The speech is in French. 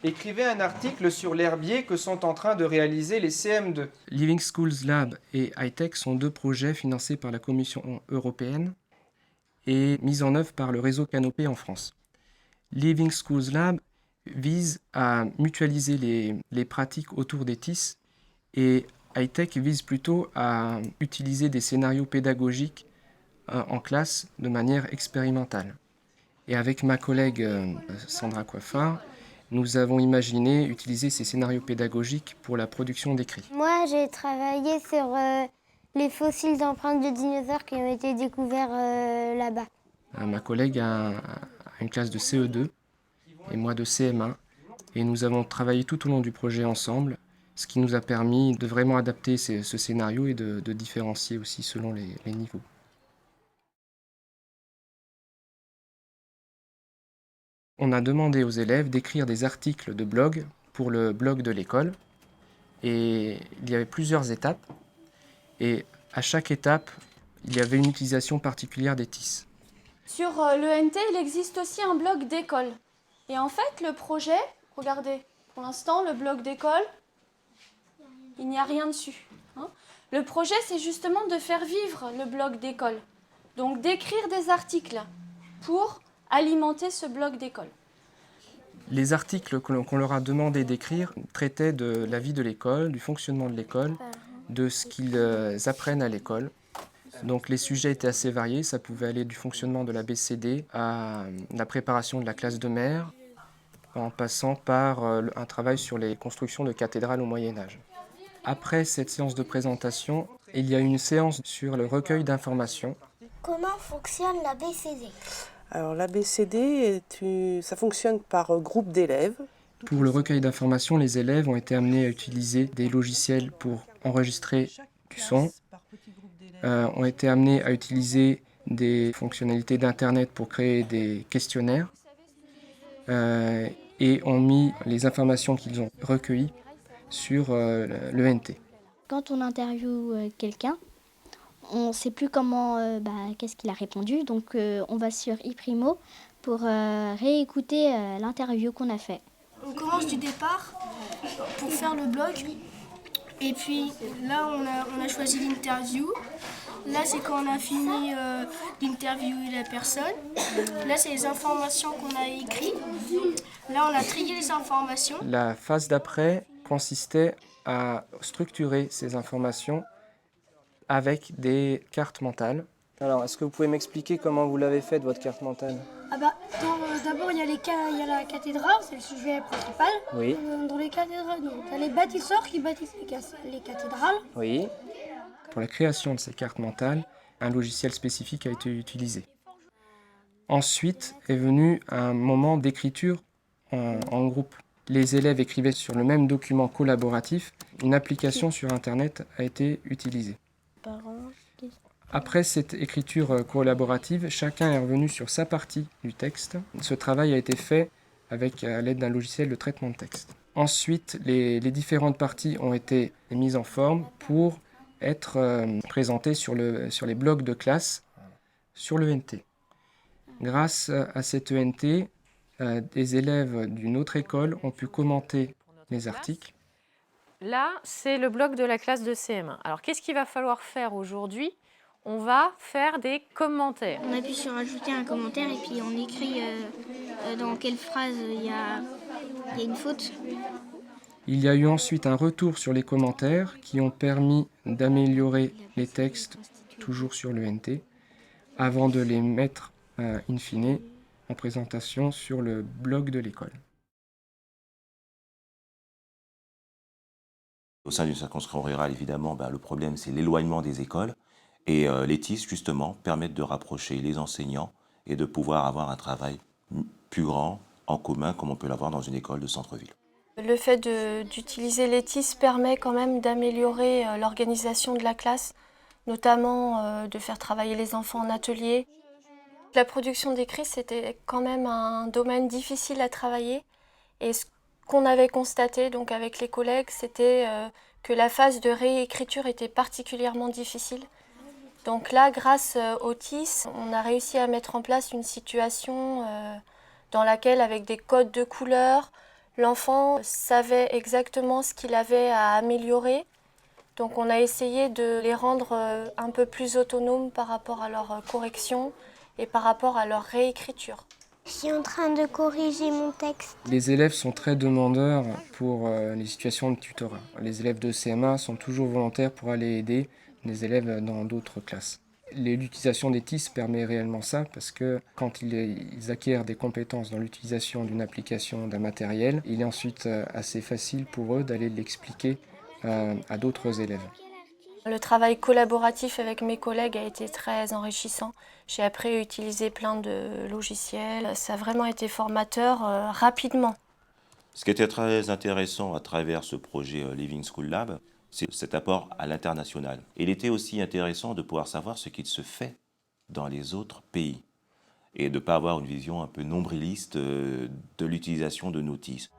écrivez un article sur l'herbier que sont en train de réaliser les CM2. Living Schools Lab et Hightech sont deux projets financés par la Commission européenne et mis en œuvre par le réseau Canopé en France. Living Schools Lab vise à mutualiser les pratiques autour des TIS et Hightech vise plutôt à utiliser des scénarios pédagogiques en classe de manière expérimentale. Et avec ma collègue Sandra Coiffard, nous avons imaginé utiliser ces scénarios pédagogiques pour la production d'écrits. Moi, j'ai travaillé sur les fossiles d'empreintes de dinosaures qui ont été découverts là-bas. Ma collègue a une classe de CE2 et moi de CM1. Et nous avons travaillé tout au long du projet ensemble, ce qui nous a permis de vraiment adapter ce scénario et de différencier aussi selon les niveaux. On a demandé aux élèves d'écrire des articles de blog pour le blog de l'école. Et il y avait plusieurs étapes. Et à chaque étape, il y avait une utilisation particulière des TIS. Sur l'ENT, il existe aussi un blog d'école. Et en fait, le projet, regardez, pour l'instant, le blog d'école, il n'y a rien dessus. Le projet, c'est justement de faire vivre le blog d'école. Donc d'écrire des articles pour alimenter ce blog d'école. Les articles qu'on leur a demandé d'écrire traitaient de la vie de l'école, du fonctionnement de l'école, de ce qu'ils apprennent à l'école. Donc les sujets étaient assez variés, ça pouvait aller du fonctionnement de la BCD à la préparation de la classe de mer, en passant par un travail sur les constructions de cathédrales au Moyen-Âge. Après cette séance de présentation, il y a une séance sur le recueil d'informations. Comment fonctionne la BCD ? Alors l'ABCD, ça fonctionne par groupe d'élèves. Pour le recueil d'informations, les élèves ont été amenés à utiliser des logiciels pour enregistrer du son, ont été amenés à utiliser des fonctionnalités d'Internet pour créer des questionnaires et ont mis les informations qu'ils ont recueillies sur l'ENT. Quand on interviewe quelqu'un, on ne sait plus qu'est-ce qu'il a répondu, donc on va sur iPrimo pour réécouter l'interview qu'on a fait. On commence du départ pour faire le blog, et puis là on a choisi l'interview. Là c'est quand on a fini d'interviewer la personne. Là c'est les informations qu'on a écrites. Là on a trié les informations. La phase d'après consistait à structurer ces informations avec des cartes mentales. Alors, est-ce que vous pouvez m'expliquer comment vous l'avez fait de votre carte mentale ? D'abord il y a la cathédrale, c'est le sujet principal. Oui. Dans les cathédrales, il y a les bâtisseurs qui bâtissent les cathédrales. Oui. Pour la création de ces cartes mentales, un logiciel spécifique a été utilisé. Ensuite est venu un moment d'écriture en groupe. Les élèves écrivaient sur le même document collaboratif. Une application sur Internet a été utilisée. Après cette écriture collaborative, chacun est revenu sur sa partie du texte. Ce travail a été fait avec à l'aide d'un logiciel de traitement de texte. Ensuite, les différentes parties ont été mises en forme pour être présentées sur les blocs de classe sur l'ENT. Grâce à cette ENT, des élèves d'une autre école ont pu commenter les articles. Là, c'est le bloc de la classe de CM1. Alors, qu'est-ce qu'il va falloir faire aujourd'hui ? On va faire des commentaires. On appuie sur ajouter un commentaire et puis on écrit dans quelle phrase il y a une faute. Il y a eu ensuite un retour sur les commentaires qui ont permis d'améliorer les textes, toujours sur l'ENT, avant de les mettre in fine en présentation sur le blog de l'école. Au sein d'une circonscription rurale, évidemment, le problème, c'est l'éloignement des écoles. Et les TIS, justement, permettent de rapprocher les enseignants et de pouvoir avoir un travail plus grand, en commun, comme on peut l'avoir dans une école de centre-ville. Le fait d'utiliser les TIS permet quand même d'améliorer l'organisation de la classe, notamment de faire travailler les enfants en atelier. La production d'écrits, c'était quand même un domaine difficile à travailler. Et ce qu'on avait constaté donc, avec les collègues, c'était que la phase de réécriture était particulièrement difficile. Donc là, grâce aux TIS, on a réussi à mettre en place une situation dans laquelle, avec des codes de couleurs, L'enfant savait exactement ce qu'il avait à améliorer. Donc on a essayé de les rendre un peu plus autonomes par rapport à leur correction et par rapport à leur réécriture. Je suis en train de corriger mon texte. Les élèves sont très demandeurs pour les situations de tutorat. Les élèves de CM1 sont toujours volontaires pour aller aider les élèves dans d'autres classes. L'utilisation des TIS permet réellement ça parce que quand ils acquièrent des compétences dans l'utilisation d'une application, d'un matériel, il est ensuite assez facile pour eux d'aller l'expliquer à d'autres élèves. Le travail collaboratif avec mes collègues a été très enrichissant. J'ai appris à utiliser plein de logiciels. Ça a vraiment été formateur rapidement. Ce qui était très intéressant à travers ce projet Living School Lab, c'est cet apport à l'international. Il était aussi intéressant de pouvoir savoir ce qu'il se fait dans les autres pays et de ne pas avoir une vision un peu nombriliste de l'utilisation de nos TIS.